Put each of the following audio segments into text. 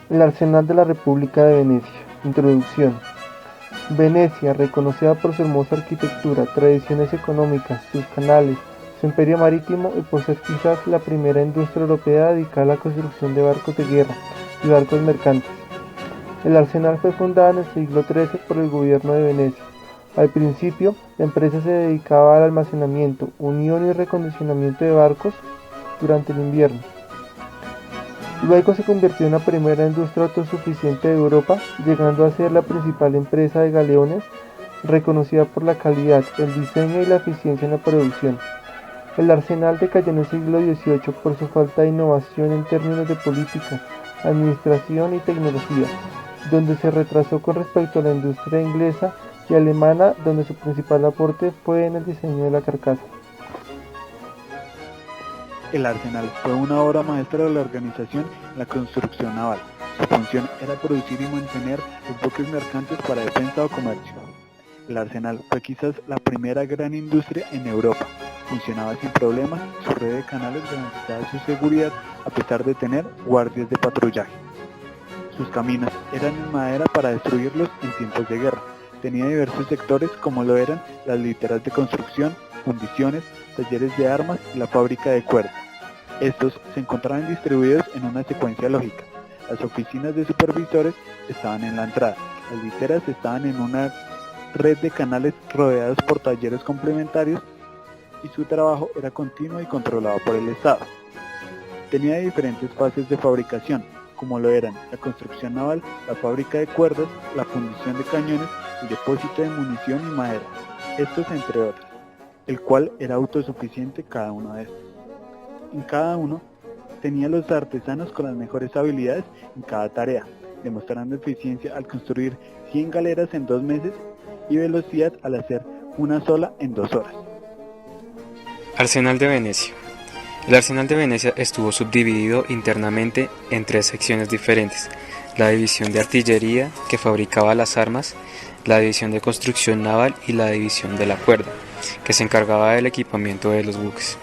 El Arsenal de la República de Venecia. Introducción. Venecia, reconocida por su hermosa arquitectura, tradiciones económicas, sus canales, su imperio marítimo y por ser quizás la primera industria europea dedicada a la construcción de barcos de guerra y barcos mercantes. El arsenal fue fundado en el siglo XIII por el gobierno de Venecia. Al principio, la empresa se dedicaba al almacenamiento, unión y recondicionamiento de barcos durante el invierno. Luego se convirtió en la primera industria autosuficiente de Europa, llegando a ser la principal empresa de galeones, reconocida por la calidad, el diseño y la eficiencia en la producción. El arsenal decayó en el siglo XVIII por su falta de innovación en términos de política, administración y tecnología, donde se retrasó con respecto a la industria inglesa y alemana, donde su principal aporte fue en el diseño de la carcasa. El arsenal fue una obra maestra de la organización en la construcción naval. Su función era producir y mantener los buques mercantes para defensa o comercio. El arsenal fue quizás la primera gran industria en Europa. Funcionaba sin problemas, su red de canales garantizaba su seguridad a pesar de tener guardias de patrullaje. Sus caminos eran en madera para destruirlos en tiempos de guerra. Tenía diversos sectores como lo eran las literas de construcción, fundiciones, talleres de armas y la fábrica de cuerdas. Estos se encontraban distribuidos en una secuencia lógica. Las oficinas de supervisores estaban en la entrada, las literas estaban en una red de canales rodeados por talleres complementarios y su trabajo era continuo y controlado por el Estado. Tenía diferentes fases de fabricación, como lo eran la construcción naval, la fábrica de cuerdas, la fundición de cañones, el depósito de munición y madera, estos entre otros, el cual era autosuficiente cada uno de estos. En cada uno tenía los artesanos con las mejores habilidades en cada tarea, demostrando eficiencia al construir 100 galeras en 2 meses y velocidad al hacer una sola en 2 horas. Arsenal de Venecia. El Arsenal de Venecia estuvo subdividido internamente en 3 secciones diferentes: la división de artillería, que fabricaba las armas, la división de construcción naval y la división de la cuerda, que se encargaba del equipamiento de los buques.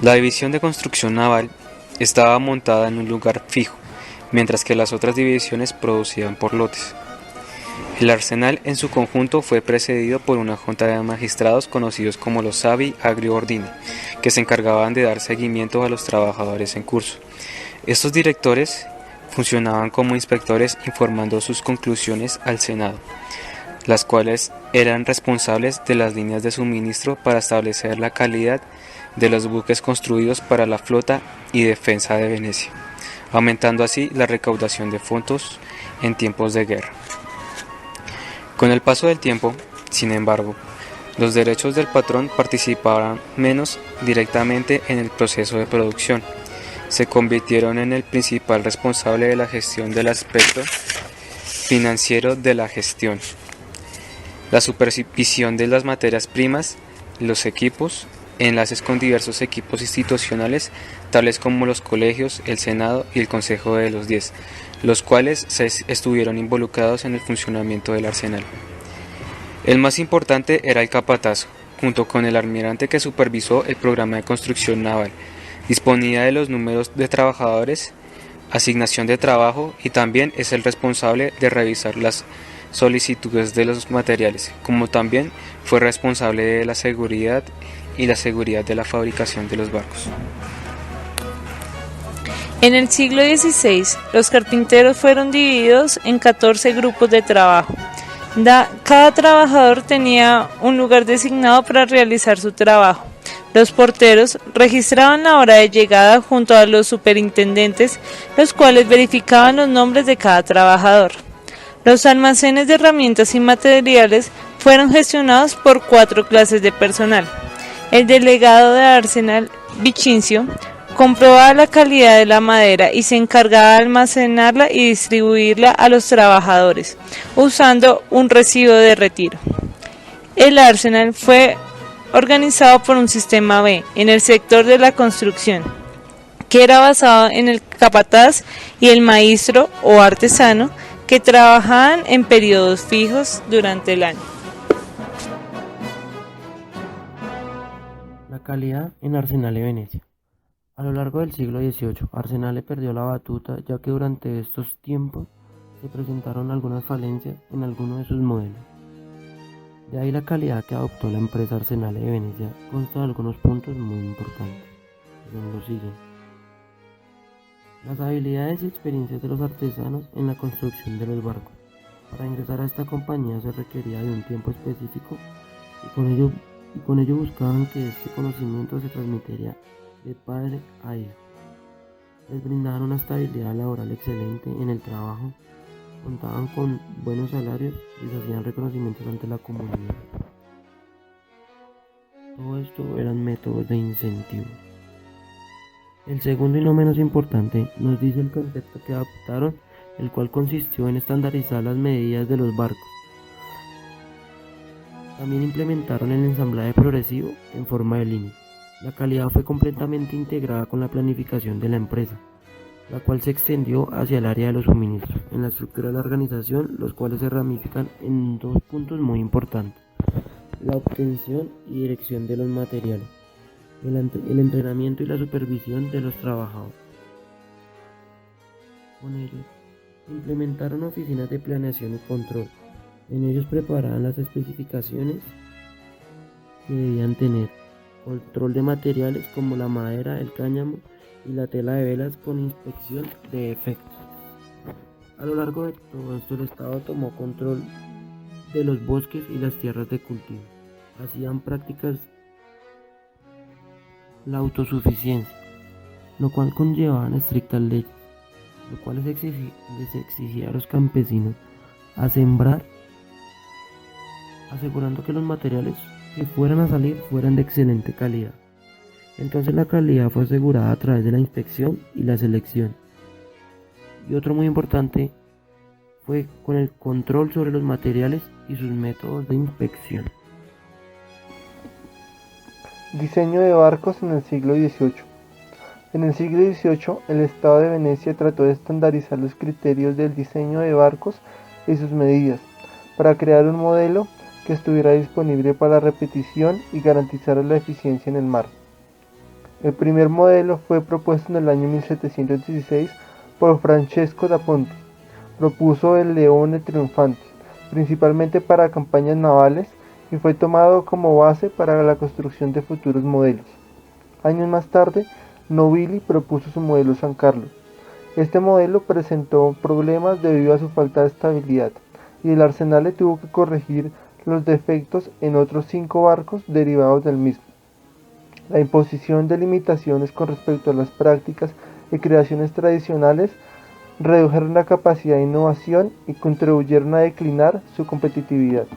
La división de construcción naval estaba montada en un lugar fijo, mientras que las otras divisiones producían por lotes. El arsenal en su conjunto fue precedido por una junta de magistrados conocidos como los Savi Agrio Ordine, que se encargaban de dar seguimiento a los trabajadores en curso. Estos directores funcionaban como inspectores informando sus conclusiones al Senado, las cuales eran responsables de las líneas de suministro para establecer la calidad de los buques construidos para la flota y defensa de Venecia, aumentando así la recaudación de fondos en tiempos de guerra. Con el paso del tiempo, sin embargo, los derechos del patrón participaban menos directamente en el proceso de producción. Se convirtieron en el principal responsable de la gestión del aspecto financiero de la gestión, la supervisión de las materias primas, los equipos, enlaces con diversos equipos institucionales, tales como los colegios, el Senado y el Consejo de los 10, los cuales estuvieron involucrados en el funcionamiento del arsenal. El más importante era el capataz, junto con el almirante que supervisó el programa de construcción naval, disponía de los números de trabajadores, asignación de trabajo y también es el responsable de revisar las solicitudes de los materiales, como también fue responsable de la seguridad y la seguridad de la fabricación de los barcos. En el siglo XVI, los carpinteros fueron divididos en 14 grupos de trabajo. Cada trabajador tenía un lugar designado para realizar su trabajo. Los porteros registraban la hora de llegada junto a los superintendentes, los cuales verificaban los nombres de cada trabajador. Los almacenes de herramientas y materiales fueron gestionados por 4 clases de personal. El delegado de Arsenal, Vicincio, comprobaba la calidad de la madera y se encargaba de almacenarla y distribuirla a los trabajadores, usando un recibo de retiro. El Arsenal fue organizado por un sistema B en el sector de la construcción, que era basado en el capataz y el maestro o artesano, que trabajaban en periodos fijos durante el año. La calidad en Arsenal de Venecia. A lo largo del siglo XVIII, Arsenale perdió la batuta ya que durante estos tiempos se presentaron algunas falencias en algunos de sus modelos. De ahí la calidad que adoptó la empresa Arsenale de Venecia consta de algunos puntos muy importantes, que son los siguientes. Las habilidades y experiencias de los artesanos en la construcción de los barcos. Para ingresar a esta compañía se requería de un tiempo específico y con ello buscaban que este conocimiento se transmitiera de padre a hijo. Les brindaban una estabilidad laboral excelente en el trabajo, contaban con buenos salarios y les hacían reconocimientos ante la comunidad. Todo esto eran métodos de incentivo. El segundo y no menos importante nos dice el concepto que adoptaron, el cual consistió en estandarizar las medidas de los barcos. También implementaron el ensamblaje progresivo en forma de línea. La calidad fue completamente integrada con la planificación de la empresa, la cual se extendió hacia el área de los suministros, en la estructura de la organización, los cuales se ramifican en dos puntos muy importantes: la obtención y dirección de los materiales, el entrenamiento y la supervisión de los trabajadores. Con ellos, implementaron oficinas de planeación y control. En ellos preparaban las especificaciones que debían tener, control de materiales como la madera, el cáñamo y la tela de velas con inspección de defectos. A lo largo de todo esto el Estado tomó control de los bosques y las tierras de cultivo. Hacían prácticas la autosuficiencia, lo cual conllevaban estrictas leyes, lo cual les exigía a los campesinos a sembrar, asegurando que los materiales que fueran a salir fueran de excelente calidad. Entonces la calidad fue asegurada a través de la inspección y la selección. Y otro muy importante fue con el control sobre los materiales y sus métodos de inspección. Diseño de barcos en el siglo XVIII. En el siglo XVIII, el Estado de Venecia trató de estandarizar los criterios del diseño de barcos y sus medidas, para crear un modelo que estuviera disponible para la repetición y garantizara la eficiencia en el mar. El primer modelo fue propuesto en el año 1716 por Francesco da Ponte. Propuso el Leone Triunfante, principalmente para campañas navales, y fue tomado como base para la construcción de futuros modelos. Años más tarde, Nobili propuso su modelo San Carlos. Este modelo presentó problemas debido a su falta de estabilidad, y el Arsenale tuvo que corregir los defectos en otros 5 barcos derivados del mismo. La imposición de limitaciones con respecto a las prácticas y creaciones tradicionales redujeron la capacidad de innovación y contribuyeron a declinar su competitividad.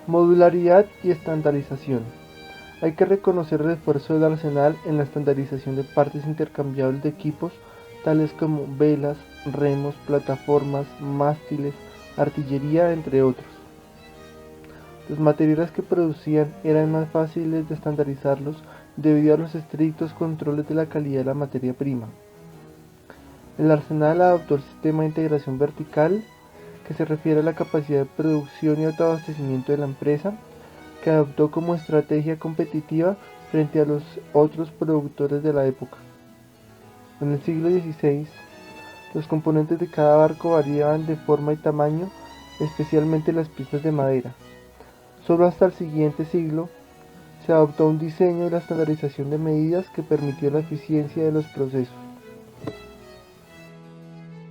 Modularidad y estandarización. Hay que reconocer el esfuerzo del Arsenal en la estandarización de partes intercambiables de equipos tales como velas, remos, plataformas, mástiles, artillería, entre otros. Los materiales que producían eran más fáciles de estandarizarlos debido a los estrictos controles de la calidad de la materia prima. El Arsenal adoptó el sistema de integración vertical, que se refiere a la capacidad de producción y autoabastecimiento de la empresa, que adoptó como estrategia competitiva frente a los otros productores de la época. En el siglo XVI, los componentes de cada barco variaban de forma y tamaño, especialmente las piezas de madera. Solo hasta el siguiente siglo se adoptó un diseño y la estandarización de medidas que permitió la eficiencia de los procesos.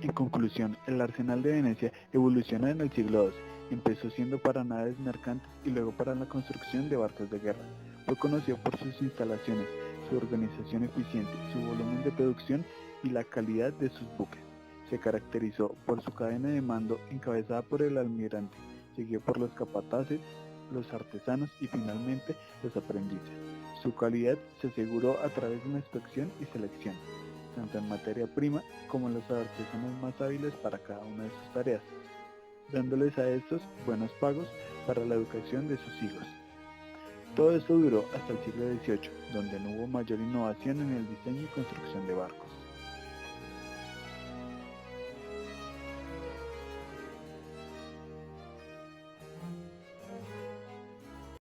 En conclusión, el Arsenal de Venecia evolucionó en el siglo II. Empezó siendo para naves mercantes y luego para la construcción de barcos de guerra. Fue conocido por sus instalaciones, su organización eficiente, su volumen de producción y la calidad de sus buques. Se caracterizó por su cadena de mando encabezada por el almirante, seguido por los capataces, los artesanos y finalmente los aprendices. Su calidad se aseguró a través de una inspección y selección, tanto en materia prima como en los artesanos más hábiles para cada una de sus tareas, dándoles a estos buenos pagos para la educación de sus hijos. Todo esto duró hasta el siglo XVIII, donde no hubo mayor innovación en el diseño y construcción de barcos.